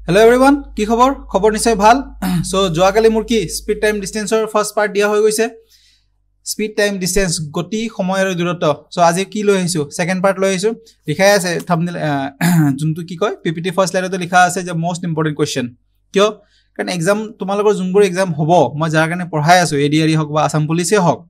Hello everyone, কি খবৰ? খবৰ নিশ্চয় ভাল। সো যোৱাকালি মোৰ কি স্পিড টাইম ডিসটেন্সৰ ফাৰ্স্ট পাৰ্ট দিয়া হৈ গৈছে। স্পিড টাইম ডিসটেন্স গতি সময় আৰু দূৰত্ব। সো আজি কি লৈ আহিছো? সেকেন্ড পাৰ্ট লৈ আহিছো। লিখাই আছে থাম্বনেল যোনটো কি কয় পিপিটি ফাৰ্স্ট স্লাইডতে লিখা আছে যে মোস্ট ইম্পৰ্টেন্ট কোৱেশ্চন। কিয়? কাৰণ এক্সাম তোমালোকৰ যোনবোৰ এক্সাম হ'ব মই যাৰ কাৰণে পঢ়াই আছো এডিআৰই হওক বা আসাম পুলিচে হওক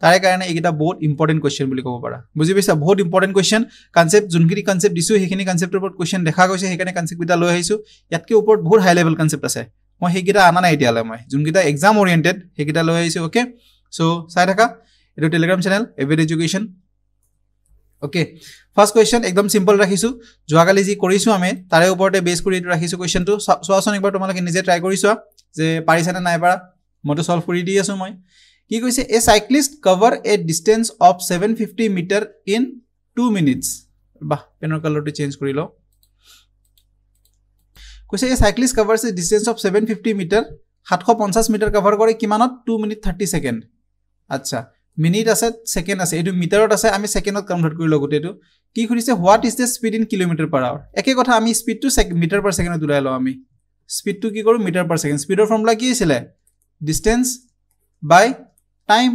তাৰে কাৰণে এইটা বহুত ইম্পৰ্টেন্ট কোৱেশ্চন বুলি ক'ব পাৰা। বুজি পাইছা? বহুত ইম্পৰ্টেন্ট কোৱেশ্চন কনসেপ্ট যোনখিনি কনসেপ্ট দিছো সেইখিনি কনসেপ্টৰ ওপৰত কোৱেশ্চন দেখা গৈছে সেইকাৰণে কনসেপ্ট কিটা লৈ আহিছো। ইয়াতকে ওপৰত বহুত হাই লেভেল কনসেপ্ট আছে। মই সেইকিটা আনা নাই এতিয়ালে মই যোনকিটা এক্সাম ওৰিয়েন্টেড সেইকিটা লৈ আহিছো। ওকে সো চাই থাকা এটো Telegram channel evade education. Okay first question একদম সিম্পল ৰাখিছো। যোৱাকালি যি কৰিছো আমি তাৰে ওপৰতে বেস কৰি এটো ৰাখিছো কোৱেশ্চনটো সোৱাচন একবাৰ তোমালোকে নিজে ট্ৰাই কৰিছো যে পাৰিছানে নাই পাৰা। মইতো সলভ কৰি দি আছো মই। কি কৈছে a cyclist cover a distance of 750 metre in 2 minutes. বাহ পেনৰ কালাৰটো চেঞ্জ কৰি লও। কৈছে a cyclist covers a distance of 750 metre 750 metre cover কৰে কিমানত 2 মিনিট 30 সেকেন্ড। আচ্ছা মিনিট আছে সেকেন্ড আছে এটো মিটাৰত আছে আমি সেকেন্ডত কনভাৰ্ট কৰি লও গুটেটো। কি খুৰিছে what is the speed in kilometre per hour. একে কথা আমি স্পীডটো মিটাৰ পাৰ সেকেন্ডত উলাই লও আমি। স্পীডটো কি কৰো মিটাৰ পাৰ সেকেন্ড। স্পীডৰ ফৰ্মুলা কি আছিল? ডিসটেন্স বাই টাইম।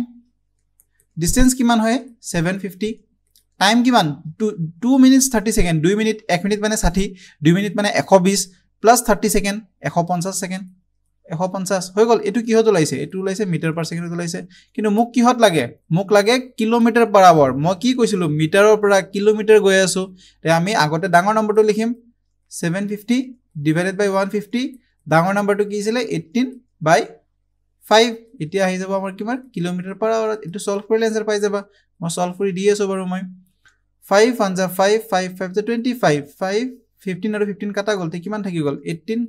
ডিসটেন্স কিমান হয় 750 টাইম কিমান 2 মিনিটস 30 সেকেন্ড। 2 মিনিট 1 মিনিট মানে 60 2 মিনিট মানে 120 প্লাস 30 সেকেন্ড 150 সেকেন্ড 150 হৈ গল। এটো কিহত ওলাইছে? এটো ওলাইছে মিটাৰ পাৰ সেকেন্ডত ওলাইছে। কিন্তু মোক কিহত লাগে? মোক লাগে কিলোমিটাৰ পাৰ আৱাৰ। মই কি কৈছিলো মিটাৰৰ পৰা কিলোমিটাৰ গৈ আছো। তে আমি আগতে ডাঙৰ নম্বৰটো লিখিম 750 ডিভাইডেড বাই 150 ডাঙৰ নম্বৰটো কি আছিল 18/5 এতিয়া আহি যাব আমাৰ কিমান কিলোমিটাৰ পাৰ আৱাৰ। এটো সলভ কৰিলে आंसर পাই যাবা। মই সলভ কৰি দি আছো বাৰু মই 5 1 5 5 5 25 5 15 আৰু 15 কাটা গল তে কিমান থাকি গল 18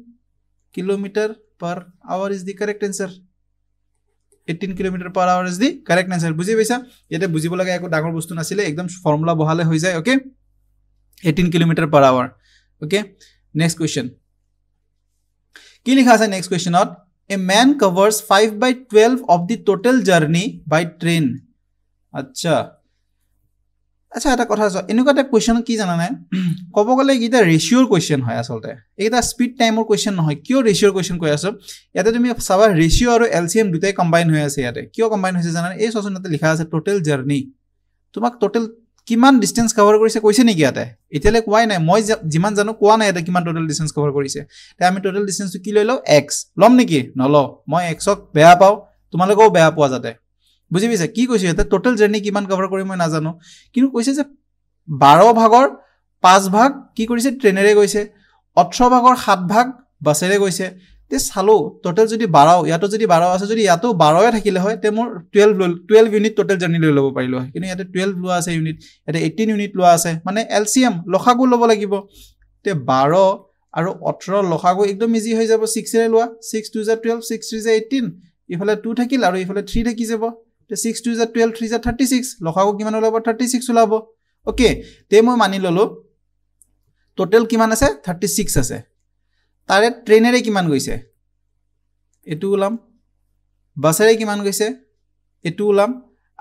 kilometre per hour is the correct answer. 18 kilometre per hour is the correct answer. বুজি পাইছা? ইয়াতে বুজিব লগা একো ডাঙৰ বস্তু নাছিলে একদম ফৰ্মুলা বহালে হৈ যায়। Okay 18 kilometre per hour. Okay next question কি লিখা আছে নেক্সট কোৱেশ্চনত A man covers 5/12 of the total journey by train. আচ্ছা আচ্ছা এটা কথা আছে এনেকুৱা টাইপ কোৱেশ্চন কি জানা নাই কব গলে এটা ৰেশিওৰ কোৱেশ্চন হয় আসলতে এটা স্পিড টাইমৰ কোৱেশ্চন নহয়। কিয় ৰেশিওৰ কোৱেশ্চন কৈ আছো ইয়াতে তুমি চাবা ৰেশিও আৰু এলসিএম দুটাই কম্বাইন হৈ আছে ইয়াতে। কিয় কম্বাইন হৈছে জানা এই সচনতে লিখা আছে টোটাল জাৰ্নি। তোমাক টোটাল কিমান ডিসটেন্স কভাৰ কৰিছে কৈছে নেকি ইয়াতে? এতিয়ালে কোৱাই নাই। মই যিমান জানো কোৱা নাই এটা কিমান টোটাল ডিসটেন্স কভাৰ কৰিছে। তে আমি টোটাল ডিসটেন্সটো কি লৈ লও x লম নেকি? নলও। মই x ক বেয়া পাও তোমালোকেও বেয়া পোৱা যাতে। বুজি পাইছা কি কৈছে এটা টোটাল জাৰ্নি কিমান কভাৰ কৰি মই নাজানো। কিন্তু কৈছে যে 12 ভাগৰ 5 ভাগ কি কৰিছে ট্ৰেনেৰে গৈছে 18 ভাগৰ 7 ভাগ বাছেৰে গৈছে। তে চালো টোটাল যদি 12 ইয়াতো যদি 12 আছে যদি ইয়াতো 12 এ থাকিলে হয় তে মোৰ 12 ইউনিট টোটাল জাৰ্নি লৈ লব পাৰিলো হয়। কিন্তু ইয়াতে 12 লোৱা আছে ইউনিট ইয়াতে 18 ইউনিট লোৱা আছে মানে এলসিএম লসাগু লব লাগিব। তে 12 আৰু 18 লসাগু একদম ইজি হৈ যাব 6 ৰে লোৱা 6 2 12 6 3 18 ইফালে 2 থাকিল আৰু ইফালে 3 থাকি যাব। তে 6 2 12 3 36 লসাগু কিমান ওলাব 36 ওলাব। ওকে তে মই মানি ললো টোটাল কিমান আছে 36 আছে। তাৰে ট্ৰেনেৰে কিমান গৈছে এটো উলাম বাছেৰে কিমান গৈছে এটো উলাম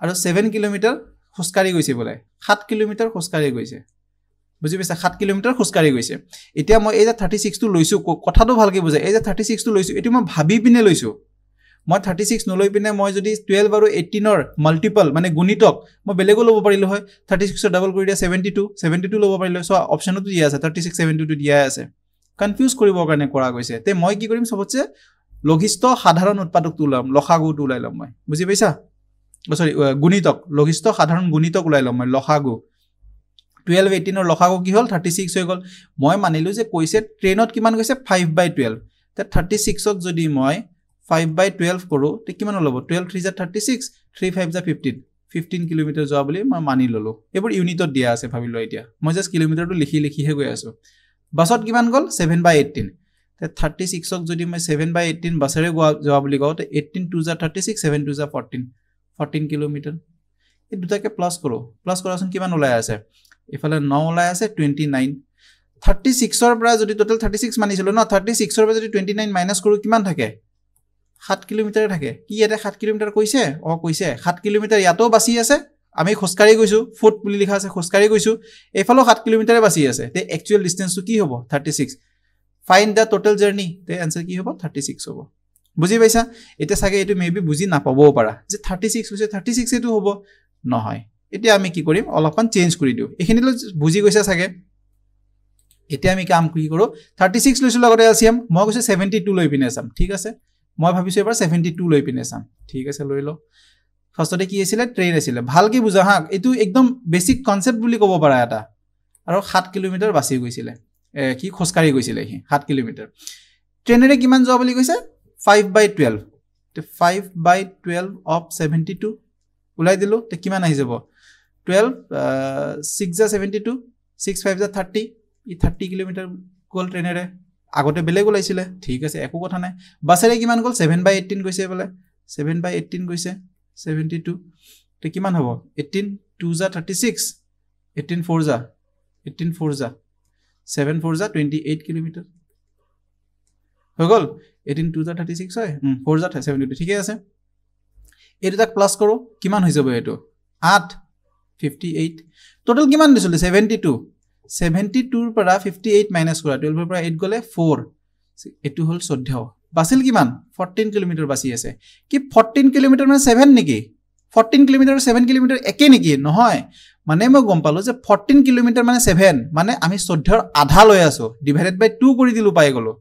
আৰু 7 কিলোমিটাৰ খোজকাঢ়ি গৈছে বলে 7 কিলোমিটাৰ খোজকাঢ়ি গৈছে। বুজি পাইছা 7 কিলোমিটাৰ খোজকাঢ়ি গৈছে। এতিয়া মই এই যে 36 টো লৈছো কথাটো ভালকে বুজা এই যে 36 টো লৈছো এটো মই ভাবি পিনে লৈছো। মই 36 নলৈ পিনে মই যদি 12 আৰু 18 ৰ মাল্টিপল মানে গুণিতক মই বেলেগো লব পাৰিলো হয়। 36 ৰ ডাবল কৰি দিয়া 72 লব পাৰিলো। সো অপচনটো দিয়া আছে 36 72 দিয়া আছে। কনফিউজ কৰিবৰ কাৰণে কৰা গৈছে। তে মই কি কৰিম সবতছে লঘিষ্ঠ সাধাৰণ উৎপাদকটো উলাম লসাগুটো উলাই লম মই। বুজি পাইছা? সৰি গুণিতক লঘিষ্ঠ সাধাৰণ গুণিতক উলাই লম মই লসাগু। 12 18 ৰ লসাগু কি হল 36 হৈ গল। মই মানিলো যে কৈছে ট্ৰেনত কিমান গৈছে 5/12 তে 36 ক যদি মই 5/12 কৰো তে কিমান হ'ব 12 3 36 3 5 15 কিলোমিটাৰ যোৱা বুলি মই মানি ললো। এবোৰ ইউনিটত দিয়া আছে ভাবি লও। এতিয়া মই জাস্ট কিলোমিটাৰটো লিখিহে গৈ আছো। বাছত কিমান গল 7/18 তে 36 ক যদি মই 7/18 বাছেৰে যোৱা বুলি কও তে 18 2 36 7 2 14 কিলোমিটাৰ। এই দুটাকে প্লাস কৰো প্লাস কৰাচোন কিমান ওলাই আছে ইফালে 9 ওলাই আছে 29 36 ৰ পৰা যদি টোটাল 36 মানিছিলো ন 36 ৰ পৰা যদি 29 মাইনাস কৰো কিমান থাকে 7 কিলোমিটাৰ থাকে। কি ইয়াতে 7 কিলোমিটাৰ কৈছে কৈছে 7 কিলোমিটাৰ ইয়াতো বাছি আছে আমি খোজকাঢ়ি গৈছো ফুট বুলি লিখা আছে খোজকাঢ়ি গৈছো এফালো 7 কিলোমিটাৰে বাছি আছে তে একচুয়াল ডিসটেন্সটো কি হ'ব 36 ফাইন্ড দ্য টোটেল জাৰ্নি তে এনসাৰ কি হ'ব 36 হ'ব বুজি পাইছা এটা সাগে এটো মেবি বুজি নাপাবও পাৰা যে 36 হৈছে 36 এটো হ'ব নহয় এতিয়া আমি কি কৰিম অলপমান চেঞ্জ কৰি দিও এখিনি বুজি গৈছা সাগে এতিয়া আমি কাম কি কৰো 36 লৈছো লগতে এলসিএম মই কৈছো 72 লৈ পিনে চাম ঠিক আছে মই ভাবিছো এবাৰ 72 লৈ পিনে চাম ঠিক আছে লৈ ল ফাৰ্ষ্টতে কি আছিল ট্ৰেইন আছিল ভালকে বুজা হা এটো একদম বেসিক কনসেপ্ট বুলি ক'ব পাৰা এটা আৰু 7 কিলোমিটাৰ বাছি গৈছিল কি খোজকাৰি গৈছিল হি 7 কিলোমিটাৰ ট্ৰেইনেৰে কিমান যোৱা বুলি কৈছে 5/12 তে 5/12 of 72 উলাই দিলো তে কিমান আহি যাব 12 6 যা 72 6 5 যা 30 ই 30 কিলোমিটাৰ গল ট্ৰেইনেৰে আগতে বেলেগ ওলাইছিলে ঠিক আছে একো কথা নাই বাছেৰে কিমান গল 7/18 গৈছে বলে 7/18 গৈছে 72 তে কিমান হ'ব 18 2 যা 36 18 4 যা 7 4 যা 28 কিলোমিটাৰ হৈ গল 18 2 যা 36 হয় 4 যা 72 ঠিক আছে এটো তাক প্লাস কৰো কিমান হৈ যাব এটো 8 58 টোটাল কিমান দিছিল 72 72 ৰ পৰা 58 মাইনাস কৰা 12 ৰ পৰা 8 গলে 4 এটো হল 14 বাছিল কিমান 14 কিলোমিটাৰ বাছি আছে কি 14 কিলোমিটাৰ মানে 7 নেকি 14 কিলোমিটাৰ 7 কিলোমিটাৰ একে নেকি নহয় মানে মই গম পালো যে 14 কিলোমিটাৰ মানে 7 মানে আমি 14 ৰ আধা লৈ আছো ডিভাইডেড বাই 2 কৰি দিলু পাই গলো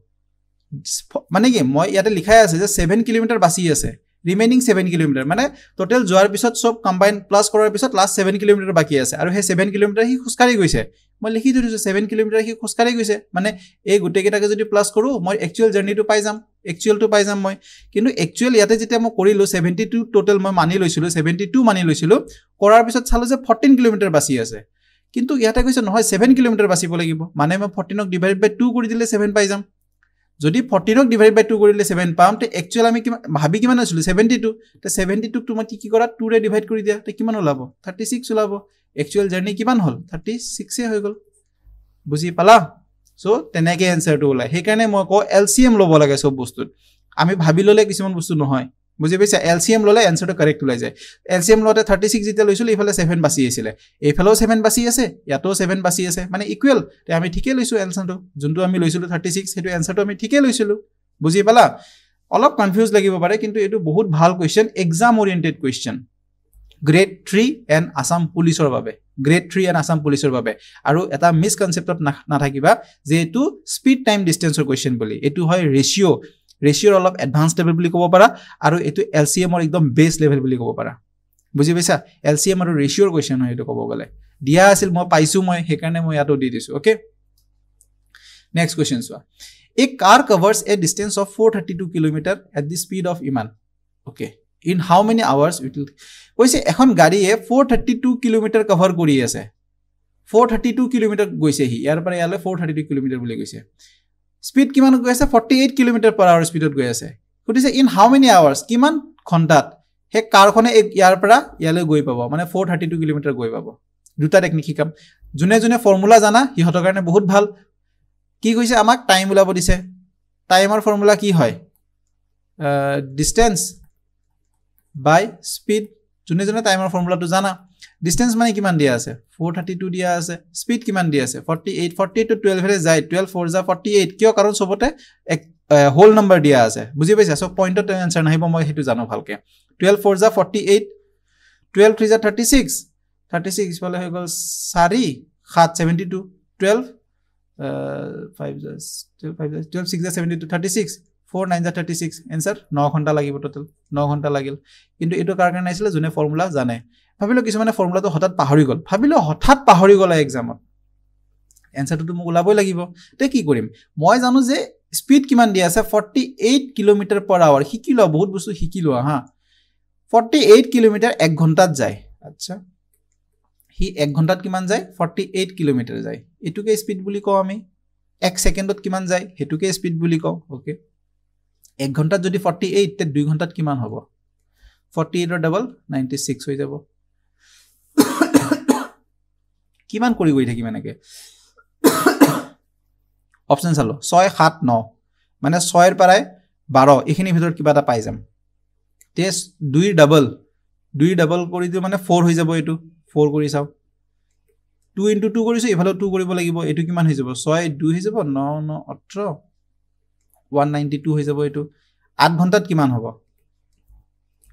মানে কি মই ইয়াতে লিখাই আছে যে 7 কিলোমিটাৰ বাছি আছে ৰিমেইনিং 7 কিলোমিটাৰ মানে টোটাল যোৱাৰ পিছত সব কম্বাইন প্লাস কৰাৰ পিছত লাষ্ট 7 কিলোমিটাৰ বাকি আছে আৰু হে 7 কিলোমিটাৰ হি খুস্কাৰি গৈছে মই লিখি দিছো 7 কিলোমিটাৰ হি খুস্কাৰি গৈছে মানে এই গুটে কেটাকে যদি প্লাস কৰো মই একচুয়াল জাৰ্নিটো পাই যাম একচুয়ালটো পাই যাম মই কিন্তু একচুয়াল ইয়াতে যেতিয়া মই কৰিলো 72 টোটাল মই মানি লৈছিলো 72 মানি লৈছিলো কৰাৰ পিছত চালো যে 14 কিলোমিটাৰ বাছি আছে কিন্তু ইয়াতে কৈছে নহয় 7 কিলোমিটাৰ বাছিব লাগিব মানে মই 14 ক ডিভাইড বাই 2 কৰি দিলে 7 পাই যাম যদি 14 ক ডিভাইড বাই 2 কৰিলে 7 পাম তে একচুয়াল আমি ভাবি কিমান আছিল 72 তে 72 ক তুমি কি কৰা 2 ৰে ডিভাইড কৰি দিয়া তে কিমান ওলাব 36 ওলাব একচুয়াল জাৰ্নি কিমান হল 36 এ হৈ গল বুজি পালা সো তেনেকে আনসাৰটো ওলাই সেই কাৰণে মই কও এলসিএম লব লাগে সব বস্তুত আমি ভাবি ললে কিছুমান বস্তু নহয় বুজি পাইছা এলসিএম ললে আনসাৰটো কাৰেক্ট ওলাই যায় এলসিএম লতে 36 যেতিয়া লৈছিল ইফালে 7 বাছি আছিল এইফালেও 7 বাছি আছে ইয়াতো 7 বাছি আছে মানে ইকুৱেল তে আমি ঠিকে লৈছো আনসাৰটো যোনটো আমি লৈছিলো 36 হেতু আনসাৰটো আমি ঠিকে লৈছিলো বুজি পালা অলপ কনফিউজ লাগিব পাৰে কিন্তু এটো বহুত ভাল question exam oriented question grade 3 and Assam পুলিচৰ বাবে গ্ৰেড 3 এণ্ড আসাম পুলিচৰ বাবে আৰু এটা মিসকনসেপ্টত নাথাকিবা যে এটো স্পিড টাইম ডিসটেন্সৰ কোৱেশ্চন বুলি এটো হয় ৰেশিওৰ অলপ এডভান্স লেভেল বুলি ক'ব পাৰা আৰু এটো এলসিএম ৰ একদম বেস লেভেল বুলি ক'ব পাৰা বুজি পাইছা এলসিএম আৰু ৰেশিওৰ কোৱেশ্চন হয় এটো ক'ব গলে দিয়া আছিল মই পাইছো মই হে কাৰণে মই ইয়াতো দি দিছো ওকে নেক্সট কোৱেশ্চন সোৱা A car covers a distance of 432 km at the speed of ইমান okay in how many hours it will কৈছে এখন গাড়ীয়ে 432 km কভাৰ কৰি আছে 432 km গৈছে হি ইয়াৰ পৰা ইয়ালে 432 km বুলি গৈছে স্পিড কিমান গৈ আছে 48 km per hour স্পিডত গৈ আছে কৈছে in how many hours কিমান ঘণ্টাত হে কাৰখনে ইয়াৰ পৰা ইয়ালে গৈ পাব মানে 432 km গৈ পাব দুটা টেকনিক শিকাম জুনে জুনে ফৰ্মুলা জানা হিহতৰ কাৰণে বহুত ভাল কি কৈছে আমাক টাইম উলাব দিছে টাইমৰ ফৰ্মুলা কি হয় ডিসটেন্স বাই স্পিড জুনে জুনে টাইমৰ ফৰ্মুলাটো জানা ডিসটেন্স মানে কিমান দিয়া আছে 432 দিয়া আছে স্পিড কিমান দিয়া আছে 48 to 12 ৰে যায় 12 4 যা 48 কিয় কাৰণ সবতে এক হোল নাম্বাৰ দিয়া আছে বুজি পাইছা সব পইণ্টত আনসাৰ নাহিব মই হেতু জানো ভালকে 12 4 যা 48 12 3 যা 36 36 বলে হৈ গল 4 7 72 12 5 যা 12 6 যা 72 36 4 9 যা 36 आंसर 9 ঘন্টা লাগিব টোটাল 9 ঘন্টা লাগিল কিন্তু এটো কাৰ কাৰণে আইছিল জুনে ফৰ্মুলা জানে ভাবিলো কিছুমানে ফৰ্মুলাটো হঠাৎ পাহৰি গল ভাবিলো হঠাৎ পাহৰি গলা এক্সামত आंसरটো মোক উলাবই লাগিব তে কি কৰিম মই জানো যে স্পিড কিমান দিয়া আছে 48 কিলোমিটাৰ পাৰ আৱাৰ শিকিলো বহুত বস্তু শিকিলো হা 48 কিলোমিটাৰ 1 ঘন্টাত যায় আচ্ছা হি 1 ঘন্টাত কিমান যায় 48 কিলোমিটাৰ যায় এটুকে স্পিড বুলি কও আমি 1 সেকেন্ডত কিমান যায় হেতুকে স্পিড বুলি কও ওকে 1 ঘন্টাত যদি 48 তে 2 ঘন্টাত কিমান হ'ব 48 ৰ ডাবল 96 হৈ যাব কিমান কৰি গৈ থাকি মানেকে অপচন চালো 6 7 9 মানে 6 এর পৰাই 12 এখিনি ভিতৰত কিবা এটা পাই যাম টেস্ট 2 ডাবল কৰি দিও মানে 4 হৈ যাব এটো 4 কৰি চাও 2 into 2 কৰিছো এফালে 2 কৰিব লাগিব এটো কিমান হৈ যাব 6 2 হৈ যাব 9 9 18 192 হৈ যাব এইটো 8 ঘণ্টাত কিমান হ'ব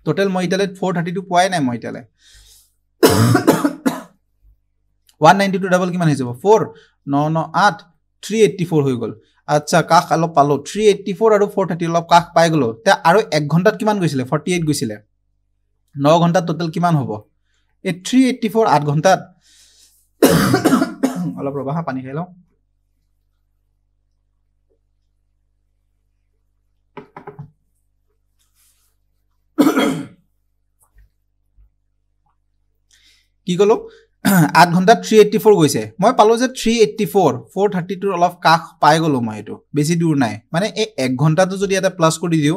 টোটাল মই ইটালে 432 পোৱাই নাই মই ইটালে 192 ডাবল কিমান হৈ যাব 4 9 9 8 384 হৈ গল আচ্ছা কাখ অলপ পালো 384 আৰু 430 অলপ কাখ পাই গলো তে আৰু 1 ঘণ্টাত কিমান গৈছিলে 48 গৈছিলে 9 ঘণ্টাত টোটাল কিমান হ'ব এ 384 8 ঘণ্টাত অলপ ৰবা পানী খাই লওঁ কি কলো 8 ঘণ্টাত 384 গৈছে মই পালো যে 384 432 অলপ কাখ পাই গলো মই এটো বেছি দূৰ নাই মানে এই 1 ঘণ্টাটো যদি এটা প্লাস কৰি দিও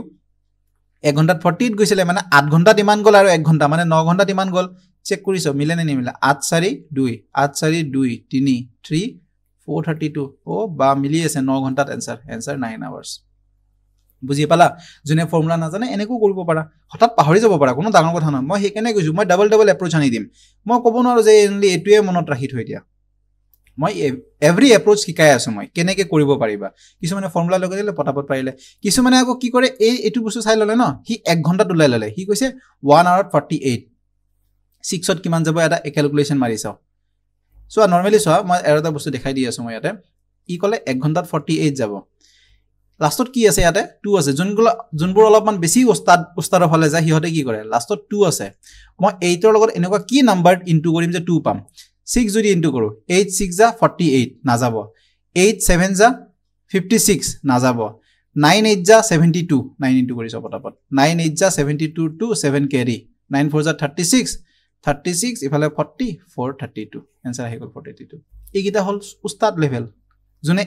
1 ঘণ্টাত 48 গৈছিলে মানে 8 ঘণ্টাত ইমান গল আৰু 1 ঘণ্টা মানে 9 ঘণ্টাত ইমান গল চেক কৰিছো মিলে নে নিমিলে 8 4 2 8 4 2 3 3 432 ও বা মিলি আছে 9 ঘণ্টাত आंसर 9 আৱাৰ্স বুজি পালা জুনে ফৰ্মুলা না জানে এনেকো কৰিব পাৰা হঠাৎ পাহৰি যাব পাৰা কোনো ডাঙৰ কথা নহয় মই হেকেনে কৈছো মই ডাবল এপ্ৰোচ আনি দিম মই ক'ব নোৱাৰো যে এনলি এটুৱে মনত ৰাখি থৈ দিয়া মই এভৰি এপ্ৰোচ শিকাই আছো মই কেনেকে কৰিব পাৰিবা কিছু মানে ফৰ্মুলা লগাই দিলে পটাপট পাৰিলে কিছু মানে আকৌ কি কৰে এই এটু বস্তু চাই ললে ন হি 1 ঘণ্টাত উলাই ললে হি কৈছে 1 hour 48 6ত কিমান যাব এটা ক্যালকুলেশন মাৰি চাও সো নরমালি সো মই এটা বস্তু দেখাই দি আছো মই ইয়াতে ই কলে 1 ঘণ্টাত 48 যাব লাষ্টত কি আছে ইয়াতে 2 আছে যোনবোৰ অলপমান বেছি উস্তাৰৰ ফলে যায় হিহতে কি কৰে লাষ্টত 2 আছে মই 8 ৰ লগত এনেকুৱা কি নাম্বাৰ ইনটু কৰিম যে 2 পাম 6 যদি ইনটু কৰো 8 6 যা 48 না যাব 8 7 যা 56 না যাব 9 8 যা 72 9 ইনটু কৰিছো পটাপট 9 8 যা 72 to 7 carry 9 4 যা 36 ইফালে 40 432 आंसर আহি গল 432 এইগিটা হল উস্তাদ লেভেল জুনে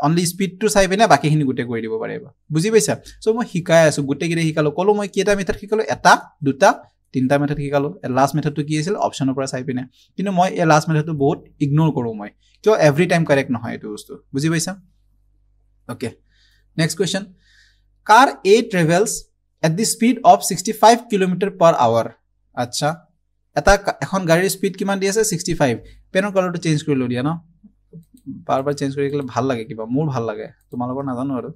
অনলি স্পিড টু চাই পিনে বাকিখিনি গুটে কৰি দিব পাৰিবা বুজি পাইছা সো মই শিকাই আছো গুটে গিৰে শিকালো কলো মই কেটা মেথড শিকালো এটা দুটা তিনটা মেথড শিকালো লাষ্ট মেথডটো কি আছিল অপচনৰ পৰা চাই পিনে কিন্তু মই এই লাষ্ট মেথডটো বহুত ইগনোৰ কৰো মই কিয় এভৰি টাইম কাৰেক্ট নহয় এটো বস্তু বুজি পাইছা okay next question car A travels at the speed of 65 km/h আচ্ছা এটা এখন গাড়ীৰ স্পিড কিমান দি আছে 65 পেনৰ কালাৰটো চেঞ্জ কৰি ল দিয়া ন বাৰ চেঞ্জ কৰি গলে ভাল লাগে কিবা মোৰ ভাল লাগে তোমালোকৰ না জানো আৰু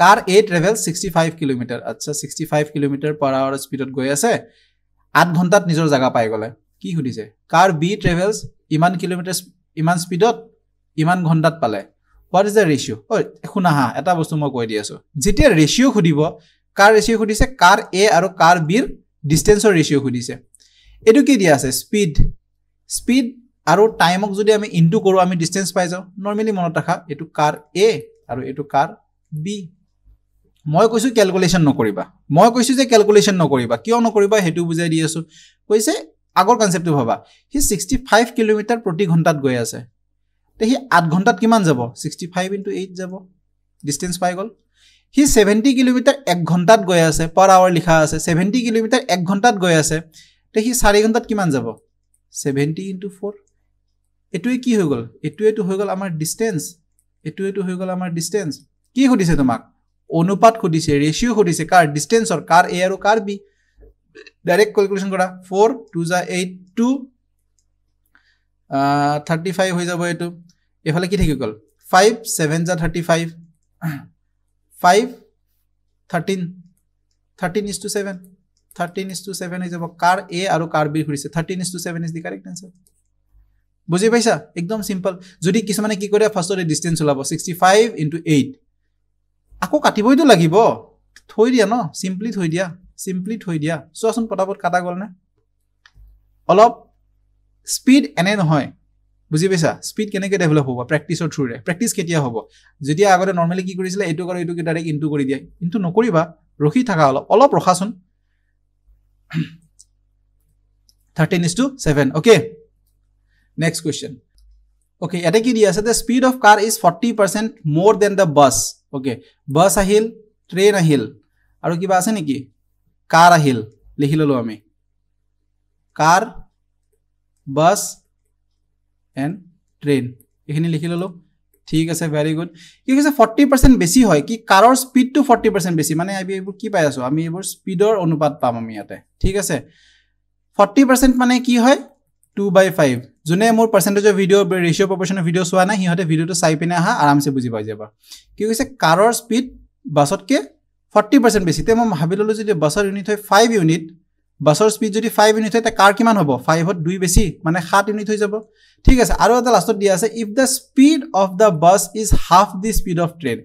কাৰ A travels 65 km আচ্ছা 65 km/h স্পিডত গৈ আছে 8 ঘণ্টাত নিজৰ জায়গা পাই গলে কি খুদিছে কাৰ B travels ইমান কিলোমিটাৰ ইমান স্পিডত ইমান ঘণ্টাত পালে what is the ratio শুনা হা এটা বস্তু মই কৈ দি আছো যেতিয়া ৰেশিও খুদিব কাৰ ৰেশিও খুদিছে কাৰ A আৰু কাৰ B ৰ ডিসটেন্সৰ ৰেশিও খুদিছে এটো কি দিয়া আছে স্পিড আৰু টাইমক যদি আমি ইনটু কৰো আমি ডিসটেন্স পাই যাও নৰমালি মনত ৰাখা এটো কাৰ A আৰু এটো কাৰ B মই কৈছো ক্যালকুলেশন নকৰিবা কিয় নকৰিবা হেতু বুজাই দি আছো কৈছে আগৰ কনসেপ্টটো ভাবা হি 65 কিলোমিটাৰ প্ৰতি ঘণ্টাত গৈ আছে তে হি 8 ঘণ্টাত কিমান যাব 65 * 8 যাব ডিসটেন্স পাই গল হি 70 কিলোমিটাৰ 1 ঘণ্টাত গৈ আছে পাৰ আৱাৰ লিখা আছে 70 কিলোমিটাৰ 1 ঘণ্টাত গৈ আছে তে হি 4 ঘণ্টাত কিমান যাব 70 * 4 এটুই কি হৈ গল এটুইটো হৈ গল আমাৰ ডিসটেন্স কি খুদিছে তোমাক অনুপাত খুদিছে ৰেশিও খুদিছে কাৰ ডিসটেন্সৰ কাৰ A আৰু কাৰ B ডাইৰেক্ট ক্যালকুলেশন কৰা 4 2 যা 8 2 35 হৈ যাব এটো এফালে কি থাকি গল 5 7 যা 35 5 13 13:7 13:7 হৈ যাব কাৰ A আৰু কাৰ B খুদিছে 13:7 is the correct answer বুজি পাইছা একদম সিম্পল যদি কিছুমানে কি কৰে ফাৰ্ষ্টতে ডিসটেন্স ওলাব 65 * 8 আকো কাটিবইতো লাগিব থৈ দিয়া ন সিম্পলি থৈ দিয়া সোচোন পটাপট কাটা গল না অলপ স্পিড এনে নহয় বুজি পাইছা স্পিড কেনেকে ডেভেলপ হ'ব প্ৰেক্টিসৰ থ্ৰুৰে প্ৰেক্টিস কেতিয়া হ'ব যদি আগতে নৰমালি কি কৰিছিলে এটো কৰে এটো কি ডাইৰেক্ট ইনটু কৰি দিয়া ইনটু নকৰিবা ৰখি থাকা অলপ ৰখাচোন 13:7 okay next question okay এটা কি দিয়া আছে the speed of car is 40% more than the bus okay bus আহিল ট্ৰেইন আহিল আৰু কিবা আছে নেকি কাৰ আহিল লিখি ললো আমি কাৰ বাস এন্ড ট্ৰেইন এখিনি লিখি ললো ঠিক আছে ভেৰি গুড কি কৈছে 40% বেছি হয় কি কাৰৰ স্পিড টু 40% বেছি মানে আমি এইবোৰ কি পাই আছো আমি এইবোৰ স্পিডৰ অনুপাত পাম আমি ইয়াতে ঠিক আছে 40% মানে কি হয় 2/5 যোনে মোৰ পাৰ্চেন্টেজৰ ভিডিও ৰেশিও প্ৰপোৰ্শনৰ ভিডিও চোৱা নাই হিহতে ভিডিওটো চাই পিনে আহা আৰামছে বুজি পাই যাবা কি কৈছে কাৰৰ স্পিড বাছতকে 40% বেছি তে মই ভাবি ললো যদি বাছৰ ইউনিট হয় 5 ইউনিট বাছৰ স্পিড যদি 5 ইউনিট হয় তে কাৰ কিমান হ'ব 5 হত 2 বেছি মানে 7 ইউনিট হৈ যাব ঠিক আছে আৰু এটা লাষ্টত দিয়া আছে if da speed of the bus is half the speed of train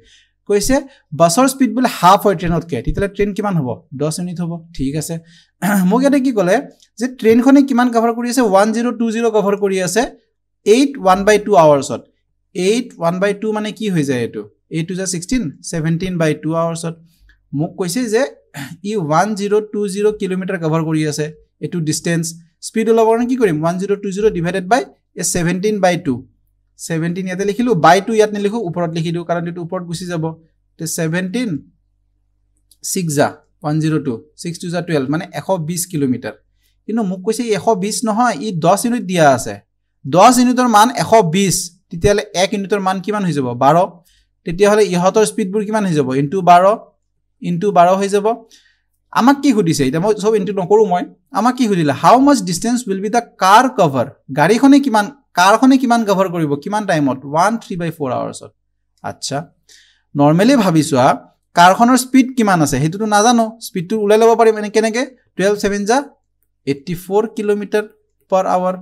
কৈছে বাছৰ স্পিড বলে হাফ হয় ট্ৰেইনতকে তেতিয়ালে ট্ৰেইন কিমান হ'ব 10 ইউনিট হ'ব ঠিক আছে মোক এটা কি ক'লে যে ট্ৰেইনখনে কিমান কভাৰ কৰি আছে 1020 কভাৰ কৰি আছে 8 আৱাৰ্ছত 8 মানে কি হৈ যায় এটো 8 to 16 17/2 আৱাৰ্ছত মোক কৈছে যে ই 1020 কিলোমিটাৰ কভাৰ কৰি আছে এটো ডিসটেন্স স্পিড ওলাবৰ কি কৰিম 1020 ডিভাইডেড বাই 17/2 17 ইয়াতে লিখিলো বাই 2 ইয়াত নিলিখো ওপৰত লিখি দিও কাৰণ এটো ওপৰত গুছি যাব তে 17 6 যা 102 6 to 12 মানে 120 কিলোমিটাৰ কিন্তু মোক কৈছে 120 নহয় ই 10 ইউনিট দিয়া আছে 10 ইউনিটৰ মান 120 তেতিয়ালে 1 ইউনিটৰ মান কিমান হৈ যাব 12 তেতিয়া হলে ইহতৰ স্পিডবোৰ কিমান হৈ যাব ইনটু 12 হৈ যাব আমাক কি খুদিছে এটা মই সব ইনটু নকৰো মই আমাক কি খুদিলা how much distance will be the car cover গাড়ীখনে কিমান কাৰখনে কিমান কভাৰ কৰিব কিমান টাইমত 1/3/4 আৱাৰ্ছত আচ্ছা নৰমালি ভাবিছোৱা কাৰখনৰ স্পিড কিমান আছে হেতুটো নাজানো স্পিডটো উলাই লব পাৰিম এনে কেনেকে 12 7 যা 84 কিলোমিটাৰ per hour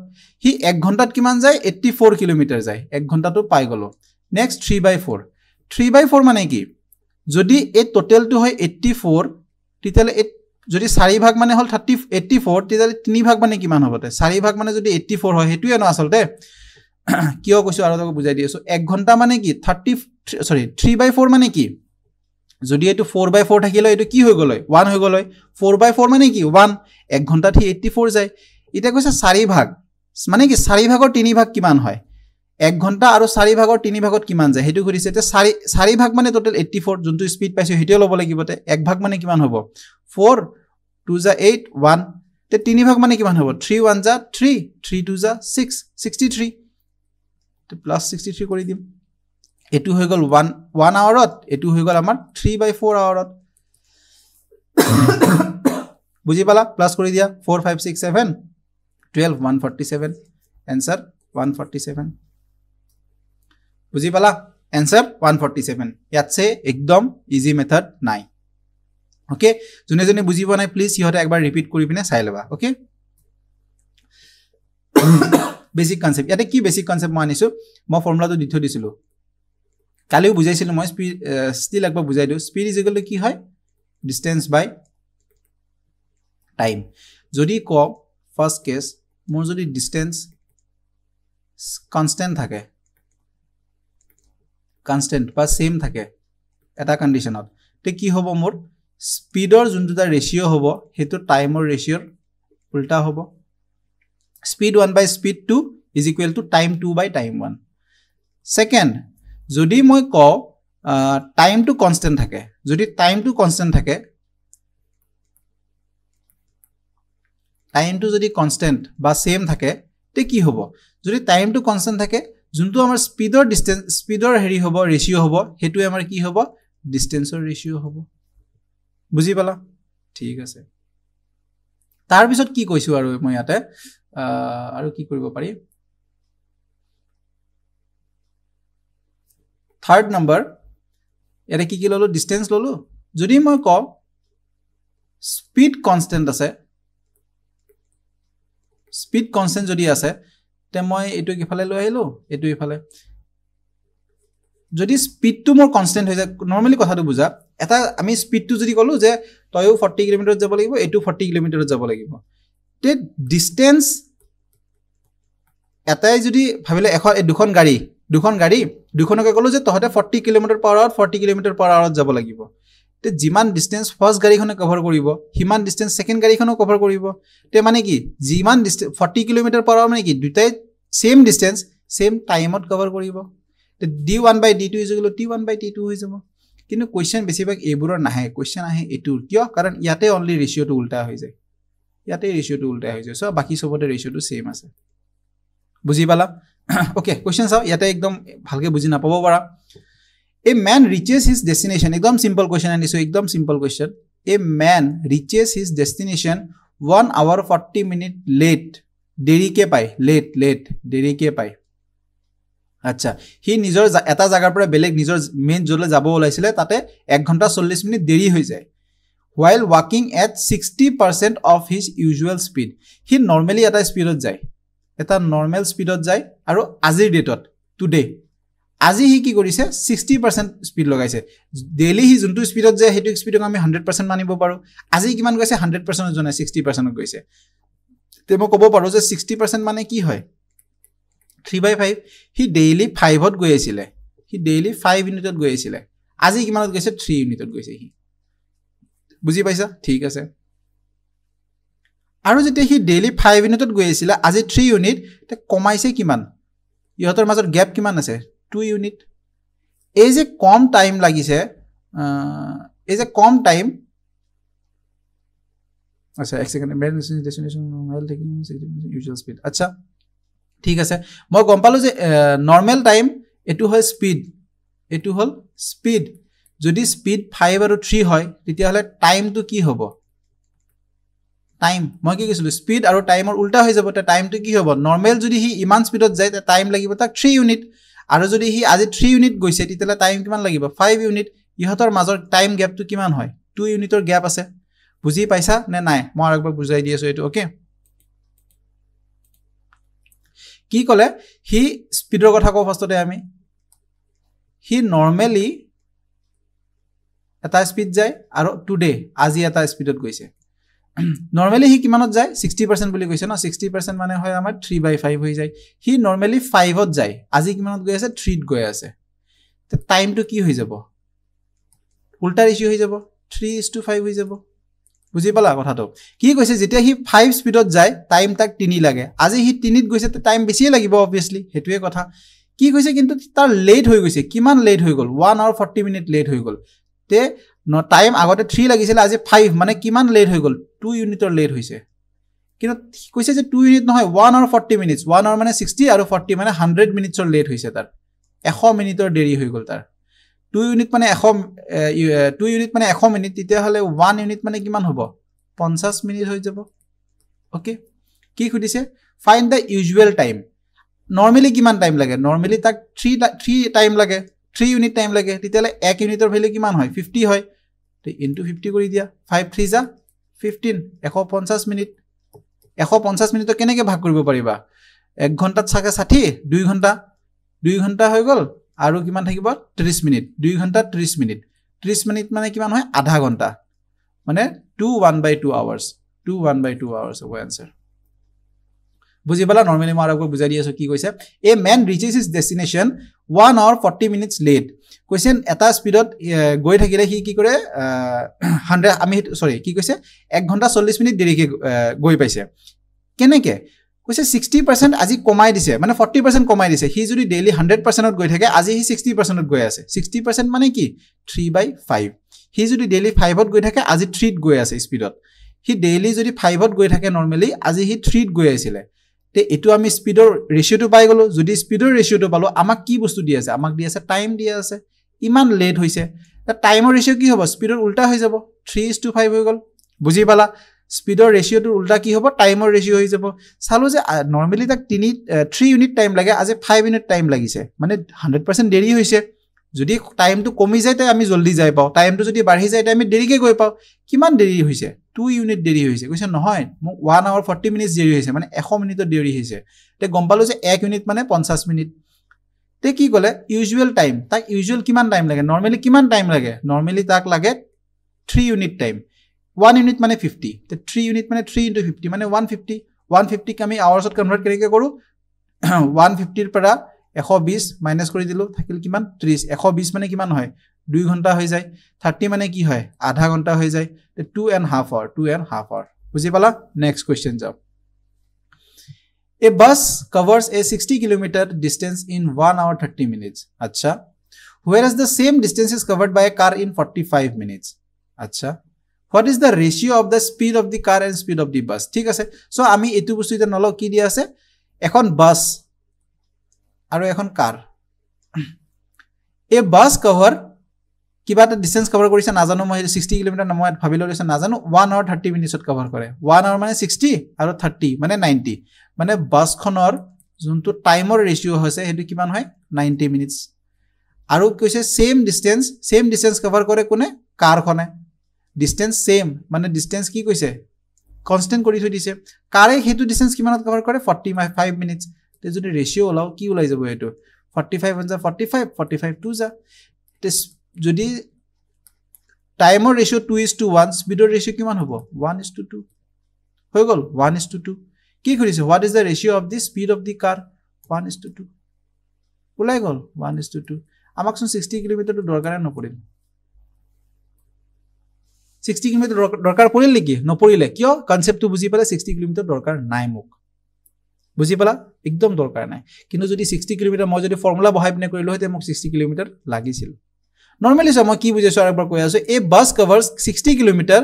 হি 1 ঘন্টাত কিমান যায় 84 কিলোমিটাৰ যায় 1 ঘন্টাটো পাই গলো নেক্সট 3/4 মানে কি যদি এ টোটালটো হয় 84 তেতিয়ালে যদি 4 ভাগ মানে হল 84 তেতিয়ালে 3 ভাগ মানে কিমান হবতে 4 ভাগ মানে যদি 84 হয় হেতুই না আসলতে কিয় কৈছো আৰু তাক বুজাই দিছো 1 ঘন্টা মানে কি 3/4 মানে কি যদি এটো 4/4 থাকিলে এটো কি হৈ গল 1 হৈ গল 4/4 মানে কি 1 1 ঘন্টাত 84 যায় এটা কৈছে 4 ভাগ মানে কি 4 ভাগৰ 3 ভাগ কিমান হয় 1 ঘন্টা আৰু 4 ভাগৰ 3 ভাগত কিমান যায় হেতু কৰিছে তে 4 ভাগ মানে টোটাল 84 যোনটো স্পিড পাইছো হেতু লব লাগিবতে 1 ভাগ মানে কিমান হ'ব 4 2 যা 8 1 তে 3 ভাগ মানে কিমান হ'ব 3 1 যা 3 3 2 যা 6 63 তে প্লাস 63 কৰি দিম এটু হৈ গল 1 আৱাৰত এটু হৈ গল আমাৰ 3/4 আৱাৰত বুজি পালা প্লাস কৰি দিয়া 4 5 6 7 12 147 आंसर 147 বুজি পালা आंसर 147 ইয়াত সে একদম ইজি মেথড নাই ওকে জনে জনে বুজিব নাই প্লিজ ইহতে একবাৰ ৰিপিট কৰি পিনে চাই লবা ওকে বেসিক কনসেপ্ট ইয়াতে কি বেসিক কনসেপ্ট মানিছো মই ফৰ্মুলাটো দি থৈ দিছিলো কালিও বুজাইছিলো মই স্পিড ষ্টিল একবাৰ বুজাই দিও স্পিড ইজ ইকুৱেল টু কি হয় ডিসটেন্স বাই টাইম যদি ক ফাৰ্স্ট কেস মোৰ যদি ডিসটেন্স কনস্ট্যান্ট থাকে কনস্ট্যান্ট বা সেম থাকে এটা কন্ডিশনত তে কি হ'ব মোৰ স্পিডৰ যোনটা ৰেশিও হ'ব হেতু টাইমৰ ৰেশিওৰ উল্টা হ'ব speed 1 by speed 2 is equal to time 2 by time 1 second যদি মই ক টাইম টু কনস্ট্যান্ট থাকে যদি টাইম টু কনস্ট্যান্ট থাকে টাইম টু যদি কনস্ট্যান্ট বা সেম থাকে তে কি হ'ব যদি টাইম টু কনস্ট্যান্ট থাকে যোনটো আমাৰ স্পিডৰ ডিসটেন্স স্পিডৰ হেৰি হ'ব ৰেশিও হ'ব হেতু আমাৰ কি হ'ব ডিসটেন্সৰ ৰেশিও হ'ব বুজি পালা ঠিক আছে তাৰ পিছত কি কৈছো আৰু মই ইয়াতে আৰু কি কৰিব পাৰি থাৰ্ড নম্বৰ ইয়াতে কি ললো ডিসটেন্স ললো যদি মই ক স্পিড কনস্ট্যান্ট আছে স্পিড কনস্ট্যান্ট যদি আছে তে মই এটো কিফালে লৈ আহিলো এটো ইফালে যদি স্পিড টু মোৰ কনস্ট্যান্ট হৈ যায় নরমালি কথাটো বুজা এটা আমি স্পিড টু যদি কলো যে তয়ও 40 কিলোমিটাৰ যাব লাগিব এটো 40 কিলোমিটাৰ যাব লাগিব তে ডিসটেন্স এটাই যদি ভাবিলে দুখন গাড়ী দুখনকে কলো যে তহতে 40 kilometre per hour 40 kilometre per আৱাৰত যাব লাগিব তে জিমান ডিসটেন্স ফাৰ্স্ট গাড়ীখনে কভাৰ কৰিব হিমান ডিসটেন্স সেকেন্ড গাড়ীখনো কভাৰ কৰিব তে মানে কি জিমান 40 কিলোমিটাৰ পাৰ আৱাৰ মানে কি দুটাই সেম ডিসটেন্স সেম টাইমত কভাৰ কৰিব তে d1 by d2 is equal to t1 by t2 হৈ যাব কিন্তু কোৱেশ্চন বেছিভাগ এইবোৰৰ নাহে কোৱেশ্চন আহে এটুৰ কিয় কাৰণ ইয়াতে অনলি ৰেশিওটো উল্টা হৈ যায় সো বাকি সবতে ৰেশিওটো সেম আছে বুজি পালা ওকে কোৱেশ্চন চাও ইয়াতে একদম ভালকে বুজি নাপাব পাৰা A man reaches his destination. Ekdom simple question and so ekdom simple question. A man reaches his destination 1 hour 40 minutes late দেৰিকে পায় লেট দেৰিকে পায় আচ্ছা হি নিজৰ এটা জাগাৰ পৰা বেলেগ নিজৰ মেইন জলে যাব ওলাইছিলে তাতে 1 ঘন্টা 40 মিনিট দেৰি হৈ যায় while walking at 60% of his usual speed he normally এটা স্পিডত যায় এটা নরমাল স্পিডত যায় আৰু আজিৰ ডেটত টুডে আজি হি কি কৰিছে 60% স্পিড লগাইছে ডেইলি হি যোনটো স্পিডত যায় হেতু স্পিডক আমি 100% মানিব পাৰো আজি কিমান গৈছে 100% জনে 60% গৈছে তে মই ক'ব পাৰো যে 60% মানে কি হয় 3/5 হি ডেইলি 5ত গৈ আছিল হি ডেইলি 5 ইউনিটত গৈ আছিল আজি কিমানত গৈছে 3 ইউনিটত গৈছে হি বুজি পাইছা ঠিক আছে আৰু যেতিয়া হি ডেইলি 5 ইউনিটত গৈ আছিল আজি 3 ইউনিট তে কমাইছে কিমান ইহতৰ মাজত গ্যাপ কিমান আছে 2 ইউনিট এই যে কম টাইম লাগিছে এই যে কম টাইম আচ্ছা এক second destination normal taking usual speed আচ্ছা ঠিক আছে মই গম পালো যে নরমাল টাইম এটু হয় স্পিড এটু হল স্পিড যদি স্পিড 5 আৰু 3 হয় তেতিয়া হলে টাইমটো কি হ'ব টাইম মই কি কৈছিলো স্পিড আৰু টাইমৰ উল্টা হৈ যাব তে টাইমটো কি হ'ব নরমাল যদি হি ইমান স্পিডত যায় তে টাইম লাগিব তাক 3 ইউনিট আৰু যদি হি আজি 3 ইউনিট গৈছে তেতিয়া টাইম কিমান লাগিব 5 ইউনিট ইহতৰ মাজৰ টাইম গ্যাপটো কিমান হয় 2 ইউনিটৰ গ্যাপ আছে বুজি পাইছা নে নাই মই একবাৰ বুজাই দি আছো এটো ওকে কি কলে হি স্পিডৰ কথা কও ফাৰ্ষ্টতে আমি হি নৰমালি এটা স্পিড যায় আৰু টুডে আজি এটা স্পিডত গৈছে নরমালি হি কিমানত যায় 60% বুলি কৈছে না 60% মানে হয় আমাৰ 3/5 হৈ যায় হি নরমালি 5ত যায় আজি কিমানত গৈ আছে 3ত গৈ আছে তে টাইমটো কি হৈ যাব উল্টা ৰেশিও হৈ যাব 3:5 হৈ যাব বুজি পালা কথাটো কি কৈছে যেতিয়া হি 5 স্পিডত যায় টাইম তাক 3 লাগে আজি হি 3ত গৈছে তে টাইম বেছি লাগিব obviously হেতুৱে কথা কি কৈছে কিন্তু তাৰ লেট হৈ গৈছে কিমান লেট হৈ গল 1 hour 40 মিনিট লেট হৈ গল তে no টাইম আগতে 3 লাগিছিল আজি 5 মানে কিমান লেট হৈ গল 2 ইউনিটৰ লেট হৈছে কিন্তু কৈছে যে 2 ইউনিট নহয় 1 hour 40 মিনিটস 1 hour মানে 60 আৰু 40 মানে 100 মিনিটছৰ লেট হৈছে তাৰ 100 মিনিটৰ দেৰি হৈ গল তাৰ 2 ইউনিট মানে 100 মিনিট তেতিয়া হলে 1 ইউনিট মানে কিমান হ'ব 50 মিনিট হৈ যাব ওকে কি খুদিছে find the usual time normally কিমান টাইম লাগে নরমালি তাক 3 টাইম লাগে 3 ইউনিট টাইম লাগে তেতিয়ালে 1 ইউনিটৰ ভ্যালু কিমান হয় 50 হয় তে ইনটু 50 কৰি দিয়া 5 3 যা 15 150 মিনিট 150 মিনিট কেনেকে ভাগ কৰিব পাৰিবা 1 ঘন্টাত সাকে 60 2 ঘন্টা হৈ গল আৰু কিমান থাকিব 30 মিনিট 2 ঘন্টা 30 মিনিট 30 মিনিট মানে কিমান হয় আধা ঘন্টা মানে 1/2 hours 1/2 hours হ'ব आंसर বুজি পালা নরমালি মই আৰু বুজাই দি আছো কি কৈছে a man reaches his destination 1 hour 40 minutes late question এটা স্পিডত গৈ থাকিলে হি কি কৰে 100 আমি সৰি কি কৈছে 1 ঘন্টা 40 মিনিট দেৰিকে গৈ পাইছে কেনেকে কৈছে 60% আজি কমাই দিছে মানে 40% কমাই দিছে হি যদি ডেইলি 100%ত গৈ থাকে আজি হি 60%ত গৈ আছে 60% মানে কি 3/5 হি যদি ডেইলি 5ত গৈ থাকে আজি 3ত গৈ আছে স্পিডত হি ডেইলি যদি 5ত গৈ থাকে নরমালি আজি হি 3ত গৈ আছিল তে এটো আমি স্পিডৰ ৰেশিওটো পাই গলো যদি স্পিডৰ ৰেশিওটো পালো আমাক কি বস্তু দি আছে আমাক দি আছে টাইম দি আছে ইমান লেট হৈছে তা টাইমৰ ৰেশিও কি হ'ব স্পিডৰ উল্টা হৈ যাব 3:5 হৈ গল বুজি পালা স্পিডৰ ৰেশিওটো উল্টা কি হ'ব টাইমৰ ৰেশিও হৈ যাব চালো যে নরমালি তাক 3 ইউনিট টাইম লাগে আজি 5 ইউনিট টাইম লাগিছে মানে 100% দেৰি হৈছে যদি টাইমটো কমি যায় তে আমি জলদি যাই পাও টাইমটো যদি বাঢ়ি যায় তে আমি দেৰিকে গৈ পাও কিমান দেৰি হৈছে 2 ইউনিট দেৰি হৈছে কৈছে নহয় 1 hour 40 মিনিটস দেৰি হৈছে মানে 100 মিনিটৰ দেৰি হৈছে তে গম পালো যে 1 ইউনিট মানে 50 মিনিট তে কি কলে ইউজুয়াল টাইম তাক ইউজুয়াল কিমান টাইম লাগে নরমালি কিমান টাইম লাগে নরমালি তাক লাগে 3 ইউনিট টাইম 1 ইউনিট মানে 50 তে 3 ইউনিট মানে 3 * 50 মানে 150 ক আমি আৱাৰ্ছত কনভাৰ্ট কৰিকে কৰো 150 ৰ পৰা 120 মাইনাস কৰি দিলো থাকিল কিমান 30 120 মানে কিমান হয় 2 ঘন্টা হৈ যায় 30 মানে কি হয় আধা ঘন্টা হৈ যায় তে 2.5 hour বুজি পালা নেক্সট কোৱেশ্চন যাও A bus covers a 60 kilometer distance in 1 hour 30 minutes acha whereas the same distance is covered by a car in 45 minutes acha what is the ratio of the speed of the car and speed of the bus ঠিক আছে so আমি এটু বস্তু এটা নল কি দি আছে এখন বাস আৰু এখন কাৰ a bus cover কিবা এটা ডিসটেন্স কভাৰ কৰিছে নাজানো মই 60 কিলোমিটাৰ মই ভাবি লৈছে নাজানো 1 hour 30 minutesত কভাৰ কৰে 1 hour মানে 60 আৰু 30 মানে 90 মানে বাছখনৰ যোনটো টাইমৰ ৰেশিও হৈছে হেতু কিমান হয় 90 minutes আৰু কৈছে সেম ডিসটেন্স কভাৰ কৰে কোনে কাৰখনে ডিসটেন্স সেম মানে ডিসটেন্স কি কৈছে কনস্ট্যান্ট কৰি থৈ দিছে কাৰে হেতু ডিসটেন্স কিমানত কভাৰ কৰে 45 minutes তে যদি ৰেশিও ওলাও কি ওলাই যাব হেতু 45 1 45 45 2 যা যদি টাইমৰ ৰেশিও 2:1 স্পিডৰ ৰেশিও কিমান হ'ব 1:2 হৈ গল 1:2 কি কৰিছে what is the ratio of the speed of the car 1:2 ওলাই গল 1:2 আমাক 60 কিলোমিটাৰটো দৰকাৰ নপৰিল 60 কিলোমিটাৰ দৰকাৰ পৰিল নেকি নপৰিলে কিয় কনসেপ্টটো বুজি পালে 60 কিলোমিটাৰ দৰকাৰ নাই মোক বুজি পালা একদম দৰকাৰ নাই কিন্তু যদি 60 কিলোমিটাৰ মই যদি ফৰ্মুলা বহাই পিনে কৰিলো হতে মোক 60 কিলোমিটাৰ লাগিছিল নরমালি সো মই কি বুঝাইছো আরেকবার কই আছো এ বাস covers 60 kilometre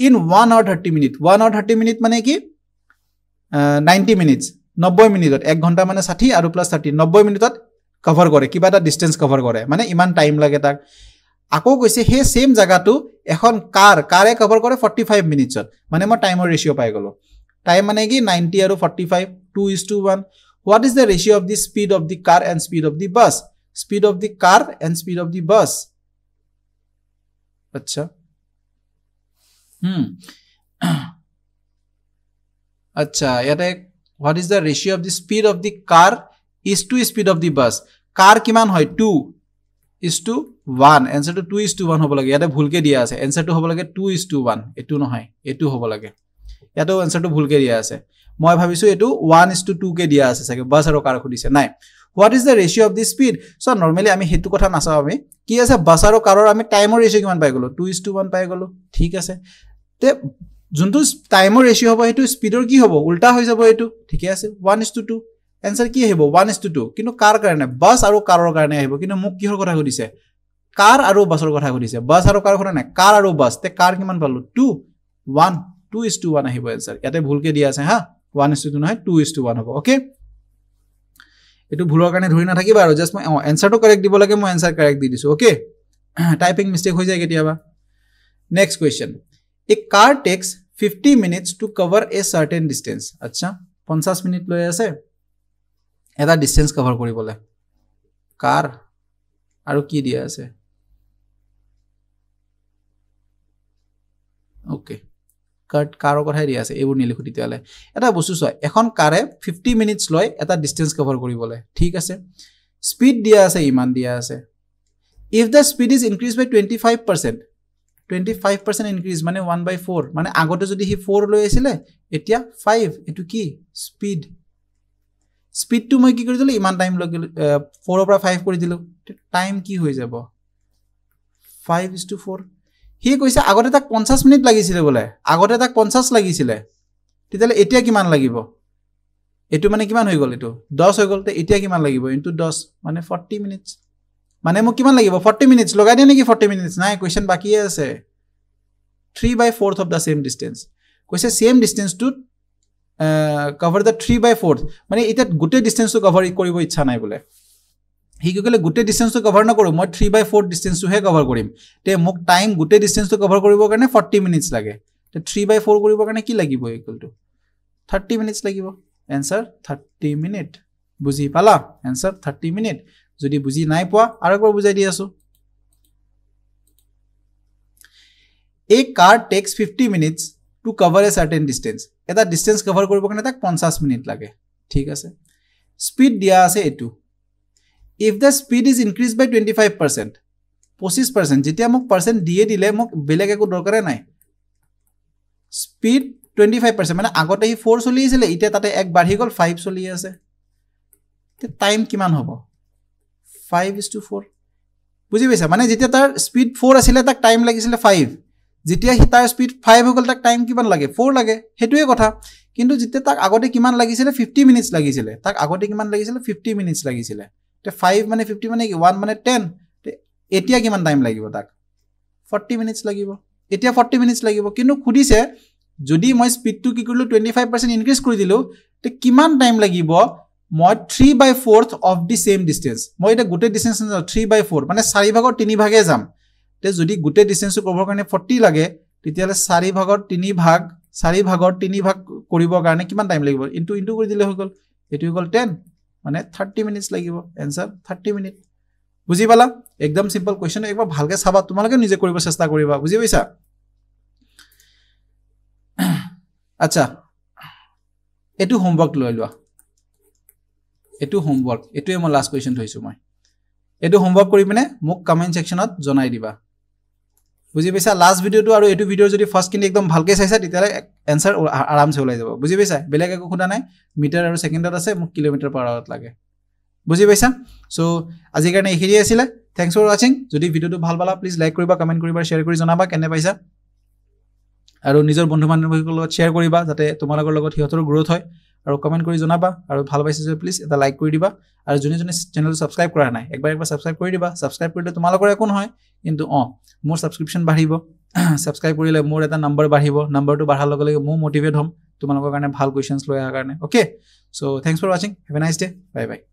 in 1 hour 30 minute 1 hour 30 minute মানে কি 90 minutes 90 মিনিটত 1 ঘন্টা মানে 60 আৰু প্লাস 30 90 মিনিটত কভাৰ কৰে কিবা এটা ডিসটেন্স কভাৰ কৰে মানে ইমান টাইম লাগে তাক আকো কৈছে হে সেম জায়গাটো এখন কারে কভার কৰে 45 মিনিটছত মানে মই টাইমৰ ৰেশিও পাই গলো টাইম মানে কি 90 আৰু 45 2:1 what is the ratio of the speed of the car and speed of the bus speed of the car and speed of the bus अच्छा अच्छा याते what is the ratio of the speed of the car is to speed of the bus car কিমান হয় 2:1 answer to 2:1 হ'ব লাগে ইয়াতে ভুলকে দিয়া আছে answer to হ'ব লাগে 2:1 এটু নহয় এটু হ'ব লাগে ইয়াতে answer to ভুলকে দিয়া আছে মই ভাবিছো এটু 1:2 কে দিয়া আছে সাকে বাস আৰু কাৰ খুদিছে নাই what is the ratio of the speed so normally আমি হেতু কথা নাচাও আমি কি আছে বাস আৰু কাৰৰ আমি টাইমৰ ৰেশিও কিমান পাই গলো 2:1 পাই গলো ঠিক আছে তে যোনটো টাইমৰ ৰেশিও হ'ব হেতু স্পিডৰ কি হ'ব উল্টা হৈ যাব হেতু ঠিক আছে 1:2 आंसर কি আহিব 1:2 কিন্তু কাৰ কাৰণে বাস আৰু কাৰৰ কাৰণে আহিব কিন্তু মোক কিহৰ কথা কৈছে কাৰ আৰু বাসৰ কথা কৈছে বাস আৰু কাৰ কথা নাই কাৰ আৰু বাস তে কাৰ কিমান পালো 2:1 আহিব आंसर ইয়াতে ভুলকে দিয়া আছে হা 1:2 নহয় 2:1 হ'ব ওকে এটু ভুলৰ কাৰণে ধৰি না থাকিবা আৰু জাস্ট মই आंसर টো কাৰেক্ট দিব লাগে মই आंसर কাৰেক্ট দি দিছো ওকে টাইপিং মিস্টেক হৈ যায় কেতিয়াবা next question a car takes 50 minutes to cover a certain distance আচ্ছা 50 মিনিট লৈ আছে এটা ডিসটেন্স কভার কৰিবলে কাৰ আৰু কি দিয়া আছে ওকে কাৰৰ কথা দিয়া আছে এইবোৰ নিলিখু তেতিয়ালে এটা বস্তু চয় এখন কাৰে 50 মিনিটস লয় এটা ডিসটেন্স কভাৰ কৰিবলে ঠিক আছে স্পিড দিয়া আছে ইমান দিয়া আছে if the speed is increased by 25% increase মানে 1/4 মানে আগতে যদি হি 4 লৈ আছিল এতিয়া 5 এটু কি স্পিড টু মই কি কৰি দিলো ইমান টাইম লগ 4 পৰা 5 কৰি দিলো টাইম কি হৈ যাব 5:4 হি কৈছে আগতে তাক 50 মিনিট লাগিছিল বলে আগতে তাক 50 লাগিছিল তেতিয়ালে এতিয়া কিমান লাগিব এটু মানে কিমান হৈ গল এটু 10 হৈ গল তে এতিয়া কিমান লাগিব ইনটু 10 মানে 40 মিনিটস মানে মোক কিমান লাগিব 40 মিনিটস লগাই দিয়া নেকি 40 মিনিটস নাই কোৱেশ্চন বাকি আছে 3/4 of the same distance কৈছে same distance to cover the 3/4 মানে এটা গুটে ডিসটেন্স টু কভার কৰিব ইচ্ছা নাই বলে হি কি কলে গুটে ডিসটেন্স টু কভাৰ না কৰো মই 3/4 ডিসটেন্স টু হে কভাৰ কৰিম তে মোক টাইম গুটে ডিসটেন্স টু কভাৰ কৰিব কাৰণে 40 মিনিটস লাগে তে 3/4 কৰিব কাৰণে কি লাগিব ইকুয়াল টু 30 মিনিটস লাগিব आंसर 30 মিনিট বুজি পালা आंसर 30 মিনিট যদি বুজি নাই পোৱা আৰু একবাৰ বুজাই দি আছো a car takes 50 minutes to cover a certain distance এটা ডিসটেন্স কভার কৰিব কাৰণে তাক 50 মিনিট লাগে ঠিক আছে স্পিড দিয়া আছে এটু if the speed is increased by 25% 25% যেতিয়া মোক পার্সেন্ট দিয়ে দিলে মোক বেলেগ একো দৰকাৰ নাই স্পিড 25% মানে আগতে হি 4 চলি আছিল এতিয়া তাতে এক বাঢ়ি গল 5 চলি আছে তে টাইম কিমান হ'ব 5:4 বুজি পাইছা মানে যেতিয়া তাৰ স্পিড 4 আছিল তাক টাইম লাগিছিল 5 যেতিয়া হি তাৰ স্পিড 5 হৈ গল তাক টাইম কিমান লাগে 4 লাগে হেতুৱে কথা কিন্তু যেতিয়া তাক আগতে কিমান লাগিছিল 50 মিনিটস লাগিছিল তাক আগতে কিমান লাগিছিল 50 মিনিটস লাগিছিল তে 5 মানে 50 মানে কি 1 মানে 10 তে এতিয়া কিমান টাইম লাগিব তাক 40 মিনিটস লাগিব এতিয়া 40 মিনিটস লাগিব কিন্তু খুদিছে যদি মই স্পিডটো কি কৰিলো 25% ইনক্ৰিজ কৰি দিলো তে কিমান টাইম লাগিব মই 3/4 of the same distance মই এটা গুটে ডিসটেন্স 3/4 মানে 4 ভাগৰ 3 ভাগে যাম তে যদি গোটেই ডিসটেন্সটো কভাৰ কাৰণে 40 লাগে তেতিয়ালে 4 ভাগৰ 3 ভাগ 4 ভাগৰ 3 ভাগ কৰিবৰ কাৰণে কিমান টাইম লাগিব ইনটু কৰি দিলে হৈ গল এটো হৈ গল 10 মানে 30 মিনিটস লাগিব आंसर 30 মিনিট বুজি পালা একদম সিম্পল কোৱেশ্চন একবাৰ ভালকে চাবা তোমালোকে নিজে কৰিব চেষ্টা কৰিবা বুজি পাইছা আচ্ছা এটো হোমৱৰ্ক লৈ লোৱা এটো হোমৱৰ্ক এটোৱে মই লাষ্ট কোৱেশ্চন থৈছো মই এটো হোমৱৰ্ক কৰি পিনে মোক কমেন্ট সেকশনত জনাই দিবা বুজি পাইছা লাষ্ট ভিডিওটো আৰু এটো ভিডিও যদি ফাৰ্স্ট কিনি একদম ভালকে চাইছা তেতিয়ালে आंसर আৰামছে ওলাই যাব বুজি পাইছা বেলেগ একো খুদা নাই মিটাৰ আৰু সেকেন্ডত আছে মোক কিলোমিটাৰ পাৰ আৱাৰত লাগে বুজি পাইছা সো আজি কাৰণে এখিনি আছিল থ্যাঙ্কস ফৰ ওয়াচিং যদি ভিডিওটো ভাল পালা প্লিজ লাইক কৰিবা কমেন্ট কৰিবা শেয়াৰ কৰি জনাবা কেনে পাইছা আৰু নিজৰ বন্ধু বান্ধৱীসকলৰ লগত শেয়াৰ কৰিবা যাতে তোমালোকৰ লগত হিয়তৰ গ্ৰোথ হয় আৰু কমেন্ট কৰি জনাবা আৰু ভাল পাইছে যদি প্লিজ এটা লাইক কৰি দিবা আৰু যোনে চেনেলটো সাবস্ক্ৰাইব কৰা নাই একবাৰ সাবস্ক্ৰাইব কৰি দিবা সাবস্ক্ৰাইব কৰিলে তোমালোকৰ একো নহয় কিন্তু মোৰ সাবস্ক্ৰিপশন বাঢ়িব সাবস্ক্ৰাইব কৰিলে মোৰ এটা নম্বৰ বাঢ়িব নম্বৰটো বাঢ়াৰ লগে লগে মই মোটিভেট হ'ম তোমালোকৰ কাৰণে ভাল কোৱেশ্চনছ লৈ আহাৰ কাৰণে okay so thanks for watching have a nice day bye by